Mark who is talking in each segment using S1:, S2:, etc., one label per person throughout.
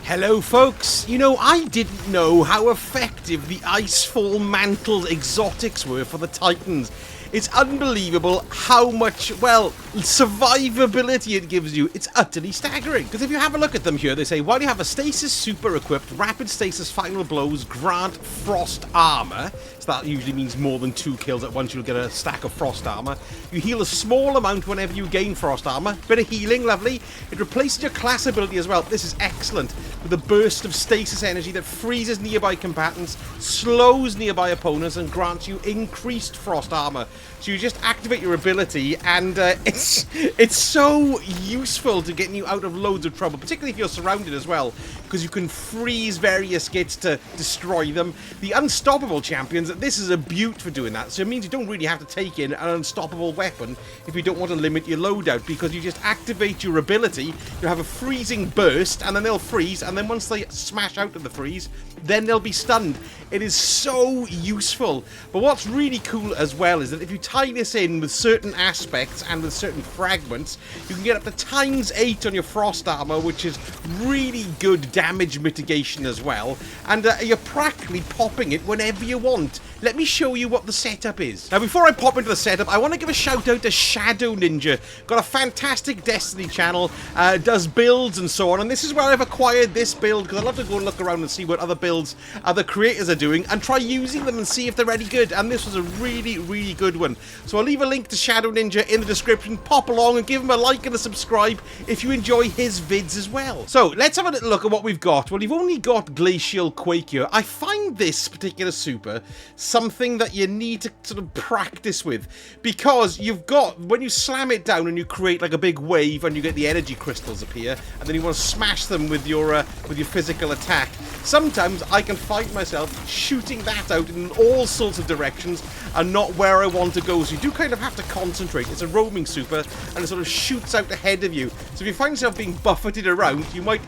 S1: Hello folks, you know, I didn't know how effective the Icefall Mantles exotics were for the Titans. It's unbelievable how much, well, survivability it gives you. It's utterly staggering. Because if you have a look at them here, they say, while you have a Stasis super equipped, rapid Stasis final blows grant frost armor. So that usually means more than 2 kills at once, you'll get a stack of frost armor. You heal a small amount whenever you gain frost armor. Bit of healing, lovely. It replaces your class ability as well. This is excellent. With a burst of Stasis energy that freezes nearby combatants, slows nearby opponents, and grants you increased frost armor. So you just activate your ability, and it's so useful to getting you out of loads of trouble, particularly if you're surrounded as well, because you can freeze various gits to destroy them. The unstoppable champions, this is a beaut for doing that. So it means you don't really have to take in an unstoppable weapon if you don't want to limit your loadout, because you just activate your ability, you have a freezing burst, and then they'll freeze, and then once they smash out of the freeze, then they'll be stunned. It is so useful. But what's really cool as well is that if you tie this in with certain aspects and with certain fragments, you can get up to ×8 on your frost armor, which is really good damage mitigation as well. And you're practically popping it whenever you want. Let me show you what the setup is. Now, before I pop into the setup, I want to give a shout out to Shadow Ninja. Got a fantastic Destiny channel, does builds and so on, and this is where I've acquired this build, because I love to go and look around and see what other builds other creators are doing and try using them and see if they're any good, and this was a really, really good one. So I'll leave a link to Shadow Ninja in the description. Pop along and give him a like and a subscribe if you enjoy his vids as well. So let's have a little look at what we've got. Well, you've only got Glacial Quake here. I find this particular super something that you need to sort of practice with, because you've got, when you slam it down and you create like a big wave and you get the energy crystals appear, and then you want to smash them with your physical attack. Sometimes I can find myself shooting that out in all sorts of directions and not where I want to go. So you do kind of have to concentrate. It's a roaming super, and it sort of shoots out ahead of you. So if you find yourself being buffeted around, you might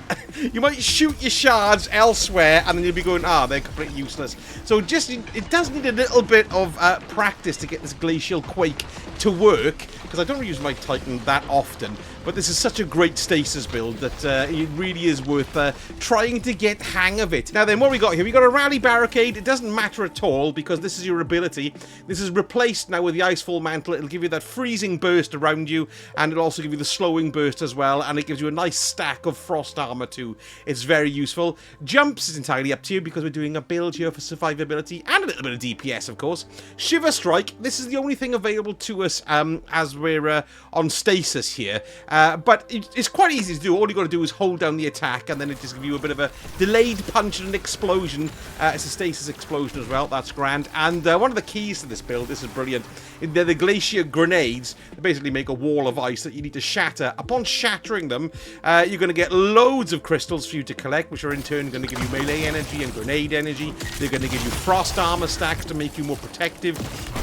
S1: shoot your shards elsewhere, and then you'll be going, they're completely useless. So just, it does need a little bit of practice to get this Glacial Quake to work, because I don't use my Titan that often, but this is such a great Stasis build that it really is worth trying to get hang of it. Now then, what we got here? We got a Rally Barricade. It doesn't matter at all, because this is your ability. This is replaced now with the Icefall Mantle. It'll give you that freezing burst around you, and it'll also give you the slowing burst as well, and it gives you a nice stack of frost armor too. It's very useful. Jumps is entirely up to you, because we're doing a build here for survivability and a little bit of DPS, of course. Shiver Strike. This is the only thing available to us as we're on Stasis here. But it's quite easy to do. All you got to do is hold down the attack, and then it just gives you a bit of a delayed punch and an explosion. It's a Stasis explosion as well. That's grand. And one of the keys to this build, this is brilliant, they're the Glacier Grenades. They basically make a wall of ice that you need to shatter. Upon shattering them, you're going to get loads of crystals for you to collect, which are in turn going to give you melee energy and grenade energy. They're going to give you frost armor stacks to make you more protective.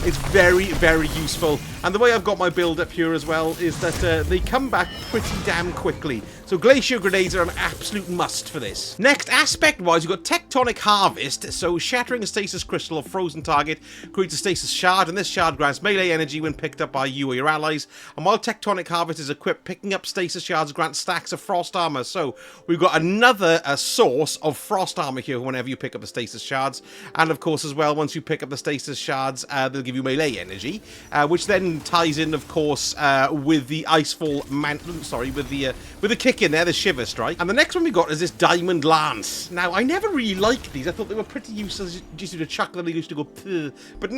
S1: It's very, very useful. And the way I've got my build up here as well is that they come back pretty damn quickly. So Glacier Grenades are an absolute must for this. Next, aspect-wise, you've got Tectonic Harvest. So shattering a Stasis crystal or frozen target creates a Stasis shard, and this shard grants melee energy when picked up by you or your allies. And while Tectonic Harvest is equipped, picking up Stasis shards grants stacks of frost armor. So we've got another source of frost armor here whenever you pick up the Stasis shards. And of course, as well, once you pick up the Stasis shards, they'll give you melee energy, which then ties in, of course, with the Icefall Mantle. Sorry, with the kick in there, the Shiver Strike. And the next one we got is this Diamond Lance. Now, I never really liked these. I thought they were pretty useless. Just to chuck them, they used to go, pugh. But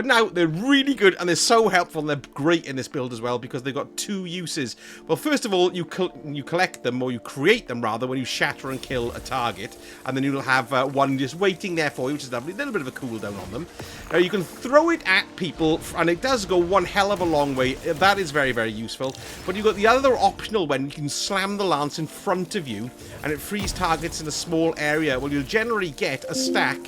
S1: now they're really good, and they're so helpful, and they're great in this build as well, because they've got 2 uses. Well, first of all, you collect them, or you create them rather, when you shatter and kill a target, and then you'll have one just waiting there for you, which is lovely. A little bit of a cooldown on them. Now, you can throw it at people, and it does go one hell of a long way. That is very, very useful. But you've got the other optional one. You can slam the lance in front of you, and it frees targets in a small area. Well, you'll generally get a stack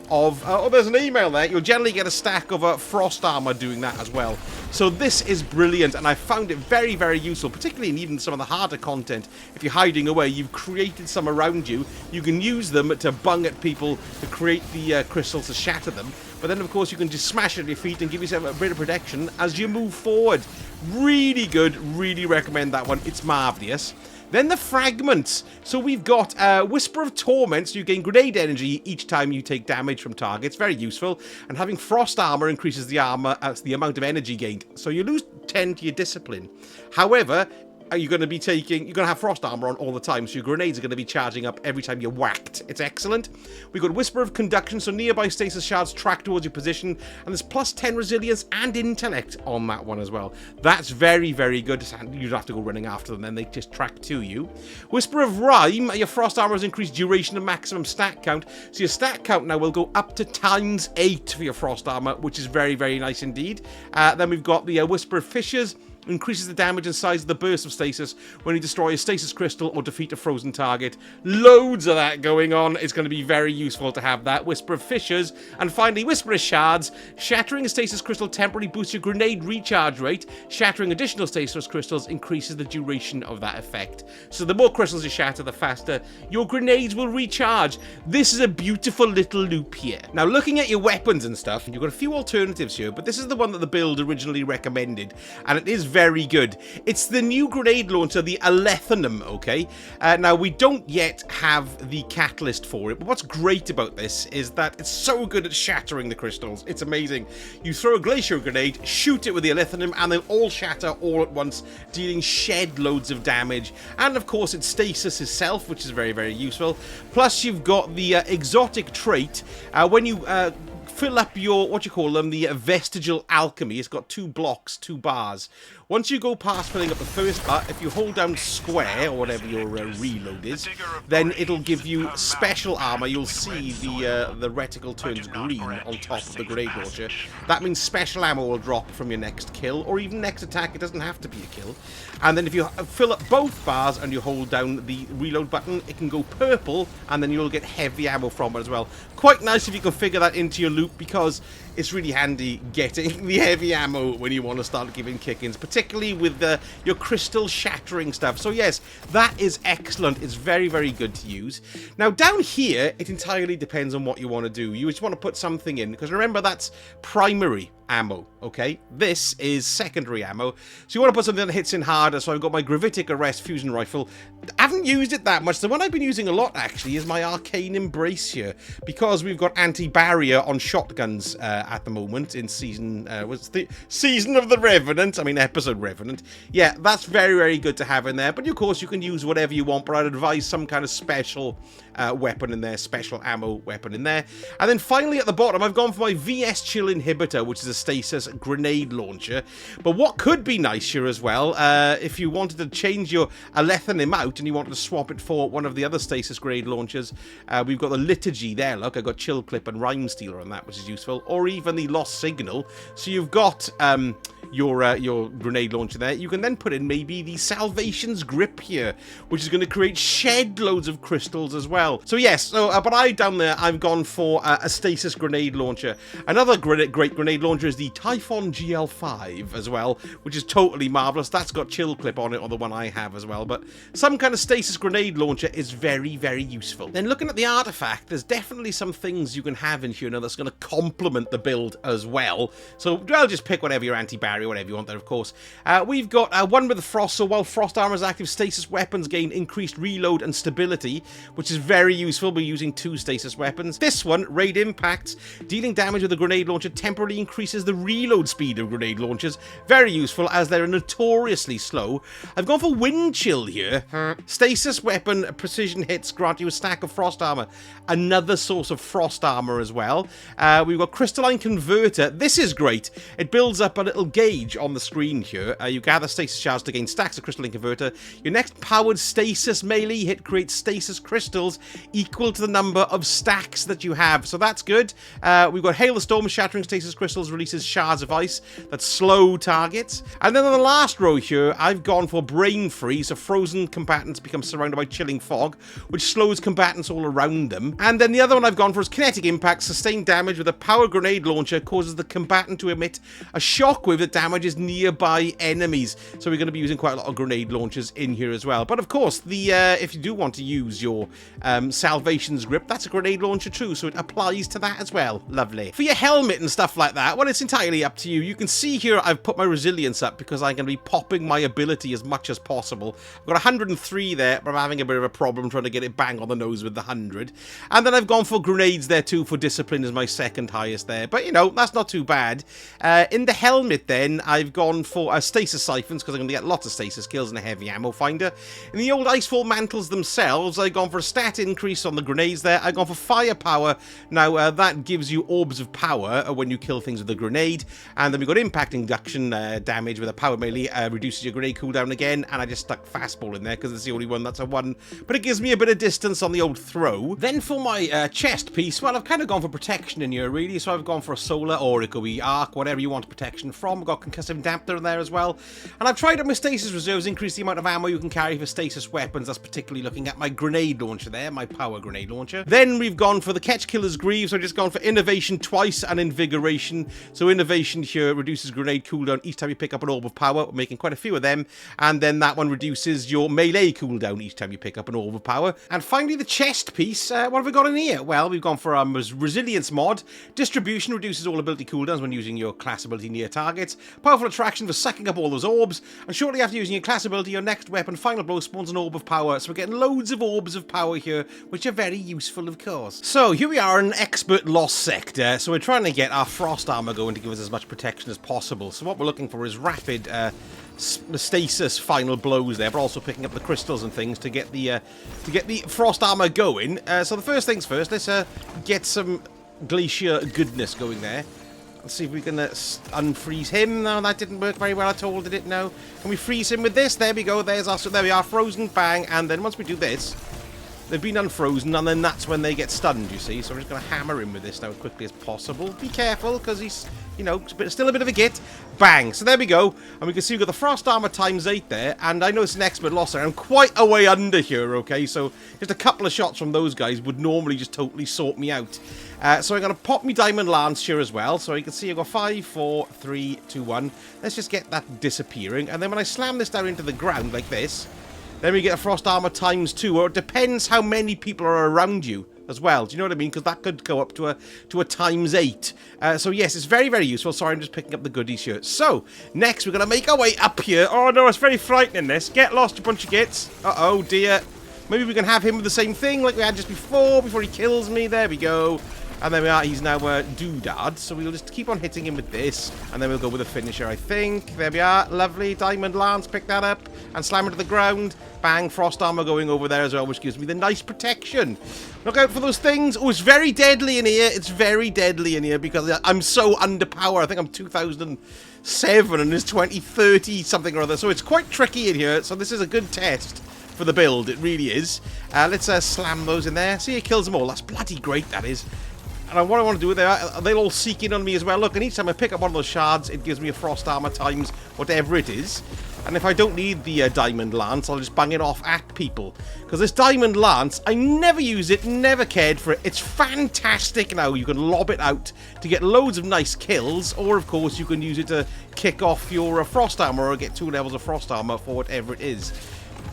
S1: of... oh, there's an email there. You'll generally get a stack of frost armor doing that as well. So this is brilliant, and I found it very, very useful, particularly in even some of the harder content. If you're hiding away, you've created some around you. You can use them to bung at people to create the crystals to shatter them. But then, of course, you can just smash it at your feet and give yourself a bit of protection as you move forward. Really good. Really recommend that one. It's marvellous. Then the fragments. So we've got Whisper of Torment, so you gain grenade energy each time you take damage from targets. Very useful. And having Frost Armor increases the amount of energy gained. So you lose 10 to your discipline. However, you're going to have Frost Armor on all the time, so your grenades are going to be charging up every time you're whacked. It's excellent. We've got Whisper of Conduction, so nearby stasis shards track towards your position, and there's plus 10 resilience and intellect on that one as well. That's very, very good. You don't have to go running after them, then they just track to you. Whisper of Rhyme, your Frost Armor has increased duration and maximum stat count, so your stat count now will go up to ×8 for your Frost Armor, which is very, very nice indeed. Then we've got the Whisper of Fissures. Increases the damage and size of the burst of stasis when you destroy a stasis crystal or defeat a frozen target. Loads of that going on. It's going to be very useful to have that. Whisper of Fissures. And finally, Whisper of Shards. Shattering a stasis crystal temporarily boosts your grenade recharge rate. Shattering additional stasis crystals increases the duration of that effect. So the more crystals you shatter, the faster your grenades will recharge. This is a beautiful little loop here. Now, looking at your weapons and stuff, you've got a few alternatives here, but this is the one that the build originally recommended, and it is very good. It's the new grenade launcher, the Alethanum, okay? Now, we don't yet have the catalyst for it, but what's great about this is that it's so good at shattering the crystals. It's amazing. You throw a glacier grenade, shoot it with the Alethanum, and they'll all shatter all at once, dealing shed loads of damage. And, of course, it's stasis itself, which is very, very useful. Plus, you've got the exotic trait. When you fill up your, the vestigial alchemy, it's got 2 blocks, 2 bars. Once you go past filling up the first bar, if you hold down square, or whatever your reload is, then it'll give you special armor. You'll see the reticle turns green on top of the grenade launcher. That means special ammo will drop from your next kill, or even next attack. It doesn't have to be a kill. And then if you fill up both bars and you hold down the reload button, it can go purple, and then you'll get heavy ammo from it as well. Quite nice if you can figure that into your loop, because it's really handy getting the heavy ammo when you want to start giving kick-ins, particularly with your crystal shattering stuff. So yes, that is excellent. It's very, very good to use. Now down here, it entirely depends on what you want to do. You just want to put something in, because remember, that's primary ammo, okay? This is secondary ammo. So you want to put something that hits in harder. So I've got my Gravitic Arrest Fusion Rifle. I haven't used it that much. The one I've been using a lot, actually, is my Arcane Embrace here, because we've got anti-barrier on shotguns at the moment in season, what's the Season of the Revenant? I mean, episode Revenant. Yeah, that's very, very good to have in there. But of course, you can use whatever you want, but I'd advise some kind of special weapon in there, special ammo weapon in there. And then finally at the bottom, I've gone for my VS Chill Inhibitor, which is a stasis grenade launcher. But what could be nice here as well, if you wanted to change your Alethanum out and you wanted to swap it for one of the other stasis grenade launchers, we've got the Liturgy there. Look, I've got Chill Clip and Rhyme Stealer on that, which is useful. Or even the Lost Signal. So you've got your grenade launcher there. You can then put in maybe the Salvation's Grip here, which is going to create shed loads of crystals as well. So yes, but down there, I've gone for a stasis grenade launcher. Another great grenade launcher is the Typhon GL5 as well, which is totally marvelous. That's got Chill Clip on it, or the one I have as well. But some kind of stasis grenade launcher is very, very useful. Then looking at the artifact, there's definitely some things you can have in here now that's going to complement the build as well. So I'll just pick whatever your anti-barrier, whatever you want there, of course. We've got one with the Frost, so while Frost Armor is active, stasis weapons gain increased reload and stability, which is very useful. We're using 2 stasis weapons. This one, Raid Impacts, dealing damage with a grenade launcher temporarily increases the reload speed of grenade launchers. Very useful, as they're notoriously slow. I've gone for Wind Chill here. Stasis weapon precision hits grant you a stack of Frost Armor. Another source of Frost Armor as well. We've got Crystalline Converter. This is great. It builds up a little gauge on the screen here. You gather stasis shards to gain stacks of Crystalline Converter. Your next powered stasis melee hit creates stasis crystals equal to the number of stacks that you have. So that's good. We've got Hail the Storm. Shattering stasis crystals releases shards of ice that slow targets. And then on the last row here, I've gone for Brain Freeze. So frozen combatants become surrounded by chilling fog, which slows combatants all around them. And then the other one I've gone for is Kinetic Impact. Sustained damage with a power grenade launcher causes the combatant to emit a shockwave that damages nearby enemies. So we're going to be using quite a lot of grenade launchers in here as well. But of course, if you do want to use your Salvation's Grip, that's a grenade launcher too, so it applies to that as well. Lovely. For your helmet and stuff like that, well, it's entirely up to you. You can see here I've put my resilience up because I'm going to be popping my ability as much as possible. I've got 103 there, but I'm having a bit of a problem trying to get it bang on the nose with the 100. And then I've gone for grenades there too, for discipline as my second highest there. But, you know, that's not too bad. In the helmet then, I've gone for stasis siphons because I'm going to get lots of stasis kills and a heavy ammo finder. In the old Icefall mantles themselves, I've gone for a stat increase on the grenades there. I've gone for firepower. Now, that gives you orbs of power when you kill things with a grenade. And then we've got impact induction damage with a power melee, reduces your grenade cooldown again. And I just stuck fastball in there because it's the only one that's a 1. But it gives me a bit of distance on the old throw. Then for my chest piece, well, I've kind of gone for protection in here, really. So I've gone for a solar, or it could be arc, whatever you want protection from. I've got concussive dampener in there as well. And I've tried out my stasis reserves, increase the amount of ammo you can carry for stasis weapons. That's particularly looking at my grenade launcher there, my power grenade launcher. Then we've gone for the catch killer's greaves. So I've just gone for innovation twice and invigoration. So innovation here reduces grenade cooldown each time you pick up an orb of power, making quite a few of them. And then that one reduces your melee cooldown each time you pick up an orb of power. And finally the chest piece, what have we got in here? Well, we've gone for resilience mod. Distribution reduces all ability cooldowns when using your class ability near targets. Powerful attraction for sucking up all those orbs. And shortly after using your class ability, your next weapon, final blow, spawns an orb of power. So we're getting loads of orbs of power here, which are very useful, of course. So here we are in expert lost sector. So we're trying to get our frost armor going to give us as much protection as possible. So what we're looking for is rapid stasis final blows there, but also picking up the crystals and things to get the frost armor going. So the first things first, let's get some glacier goodness going there. Let's see if we can unfreeze him. No, that didn't work very well at all, did it? No. Can we freeze him with this? There we go. There's our, so there we are, frozen, bang. And then once we do this, they've been unfrozen, and then that's when they get stunned, you see. So I'm just going to hammer him with this now as quickly as possible. Be careful, because he's, you know, still a bit of a git. Bang. So there we go. And we can see we've got the frost armor ×8 there. And I know it's an expert losser. I'm quite a way under here, okay? So just a couple of shots from those guys would normally just totally sort me out. So I'm going to pop me diamond lance here as well. So you can see I've got 5, 4, 3, 2, 1. Let's just get that disappearing. And then when I slam this down into the ground like this, then we get a frost armor ×2, or it depends how many people are around you as well. Do you know what I mean? Because that could go up to a ×8. So yes, it's very, very useful. Sorry, I'm just picking up the goodies here. So next, we're going to make our way up here. Oh no, it's very frightening, this. Get lost, you bunch of gits. Uh-oh, dear. Maybe we can have him with the same thing like we had just before he kills me. There we go. And then we are, he's now doodad, so we'll just keep on hitting him with this, and then we'll go with a finisher, I think. There we are, lovely, diamond lance, pick that up, and slam it to the ground. Bang, frost armor going over there as well, which gives me the nice protection. Look out for those things. Oh, it's very deadly in here. It's very deadly in here because I'm so underpowered. I think I'm 2007 and it's 2030 something or other, so it's quite tricky in here. So this is a good test for the build, it really is. Let's slam those in there. See, it kills them all. That's bloody great, that is. And what I want to do, they'll all seek in on me as well. Look, and each time I pick up one of those shards, it gives me a frost armor × whatever it is. And if I don't need the diamond lance, I'll just bang it off at people. Because this diamond lance, I never use it, never cared for it. It's fantastic now. You can lob it out to get loads of nice kills. Or, of course, you can use it to kick off your frost armor or get 2 levels of frost armor for whatever it is.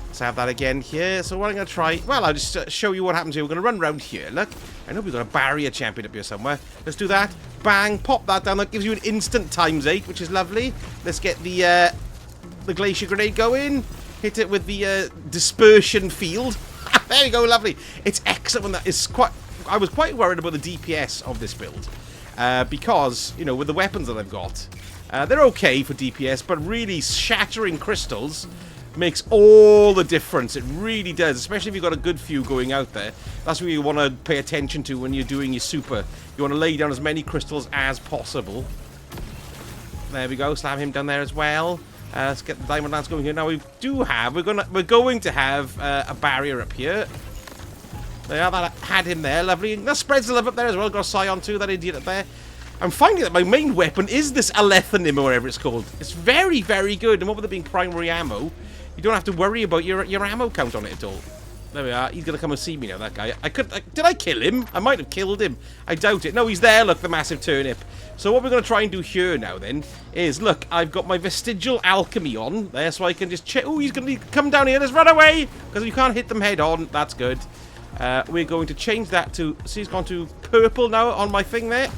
S1: Let's have that again here. So what I'm going to try... Well, I'll just show you what happens here. We're going to run around here. Look. I know we've got a barrier champion up here somewhere. Let's do that. Bang. Pop that down. That gives you an instant ×8, which is lovely. Let's get the glacier grenade going. Hit it with the dispersion field. There you go. Lovely. It's excellent when that is quite... I was quite worried about the DPS of this build. Because, you know, with the weapons that I've got, they're okay for DPS, but really shattering crystals makes all the difference. It really does, especially if you've got a good few going out there. That's what you want to pay attention to when you're doing your super. You want to lay down as many crystals as possible. There we go. Slam him down there as well. Let's get the diamond lance going here. Now we're going to have a barrier up here. There, that had him there. Lovely. That spreads the love up there as well. Got a Scion too. That idiot up there. I'm finding that my main weapon is this Alethanim or whatever it's called. It's very, very good. And what with it being primary ammo, you don't have to worry about your ammo count on it at all. There we are. He's going to come and see me now, that guy. Did I kill him? I might have killed him. I doubt it. No, he's there. Look, the massive turnip. So what we're going to try and do here now, then, is, look, I've got my vestigial alchemy on there, so I can just check. Oh, he's going to come down here. Let's run away, because you can't hit them head on. That's good. We're going to change that to... See, he's gone to purple now on my thing there.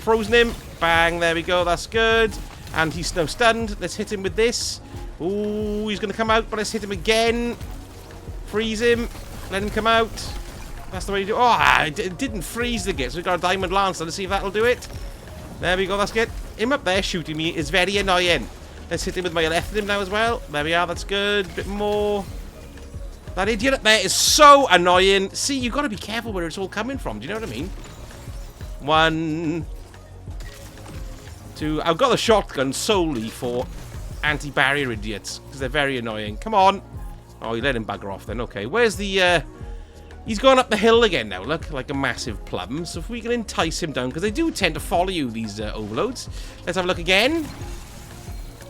S1: Frozen him. Bang, there we go, that's good. And he's now stunned. Let's hit him with this. Ooh, he's going to come out, but let's hit him again. Freeze him. Let him come out. That's the way you do it. Oh, it didn't freeze the git, so we've got a Diamond Lancer. Let's see if that'll do it. There we go, that's good. Him up there shooting me is very annoying. Let's hit him with my Electrum now as well. There we are, that's good. Bit more. That idiot up there is so annoying. See, you've got to be careful where it's all coming from. Do you know what I mean? 1, 2. I've got the shotgun solely for anti-barrier idiots, because they're very annoying. Come on. Oh, you let him bugger off then. Okay, where's the... He's gone up the hill again now, look, like a massive plum. So if we can entice him down, because they do tend to follow you, these overloads. Let's have a look again.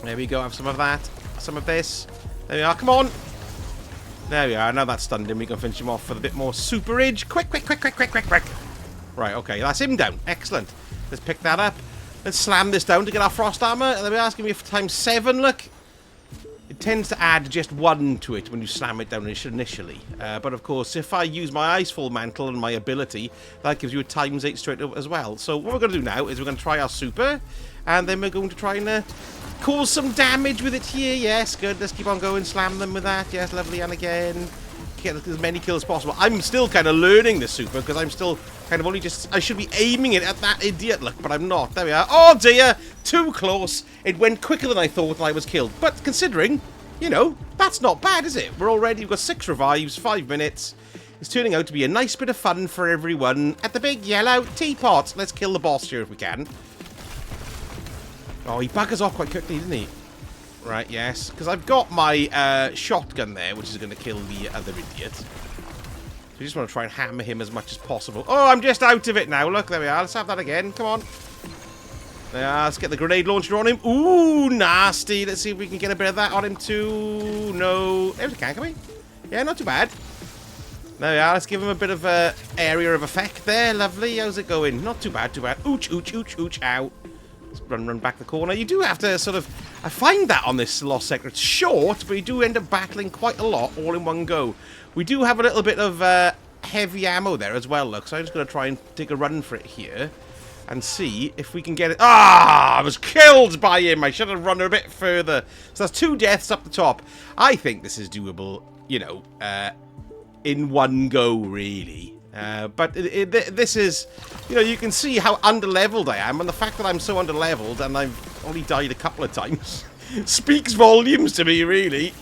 S1: There we go, have some of that. Some of this. There we are, come on. There we are, now that's stunned him. We can finish him off with a bit more superage. Quick, quick, quick, quick, quick, quick, quick. Right, okay, that's him down. Excellent. Let's pick that up. Let's slam this down to get our frost armor. And then we're asking me for ×7, look. It tends to add just 1 to it when you slam it down initially. But of course, if I use my Icefall mantle and my ability, that gives you a ×8 straight up as well. So what we're going to do now is we're going to try our super. And then we're going to try and cause some damage with it here. Yes, good. Let's keep on going. Slam them with that. Yes, lovely. And again. Get as many kills as possible. I'm still kind of learning this super because I'm still kind of only just... I should be aiming it at that idiot, look, but I'm not. There we are. Oh, dear. Too close. It went quicker than I thought I was killed. But considering, you know, that's not bad, is it? We've got 6 revives, 5 minutes. It's turning out to be a nice bit of fun for everyone at the big yellow teapot. Let's kill the boss here if we can. Oh, he buggers off quite quickly, didn't he? Right, yes. Because I've got my shotgun there, which is going to kill the other idiot. So we just want to try and hammer him as much as possible. Oh, I'm just out of it now. Look, there we are. Let's have that again. Come on. There, let's get the grenade launcher on him. Ooh, nasty. Let's see if we can get a bit of that on him too. No. There we can we? Yeah, not too bad. There we are. Let's give him a bit of area of effect there. Lovely. How's it going? Not too bad, too bad. Ooch, ooch, ooch, ooch. Ow. Run back the corner. You do have to sort of... I find that on this Lost Sector. It's short, but you do end up battling quite a lot all in one go. We do have a little bit of heavy ammo there as well, look. So I'm just going to try and take a run for it here and see if we can get it. Ah! I was killed by him. I should have run a bit further. So that's 2 deaths up the top. I think this is doable, you know, in one go, really. But this is, you know, you can see how underleveled I am, and the fact that I'm so underleveled and I've only died a couple of times speaks volumes to me, really.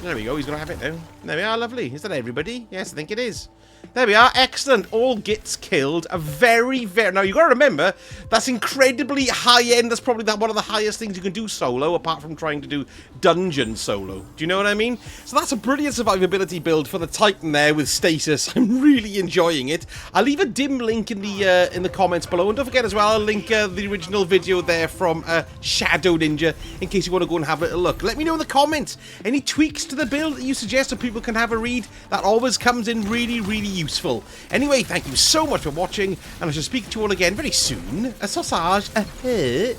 S1: There we go, he's going to have it now. There we are, lovely. Is that everybody? Yes, I think it is. There we are, excellent. All gets killed. A very, very... Now, you've got to remember, that's incredibly high-end. That's probably one of the highest things you can do solo, apart from trying to do dungeon solo. Do you know what I mean? So that's a brilliant survivability build for the Titan there with Stasis. I'm really enjoying it. I'll leave a dim link in the comments below. And don't forget as well, I'll link the original video there from Shadow Ninja, in case you want to go and have a little look. Let me know in the comments any tweaks to the build that you suggest so people can have a read. That always comes in really, really useful. Anyway, thank you so much for watching, and I shall speak to you all again very soon. A sausage ahead.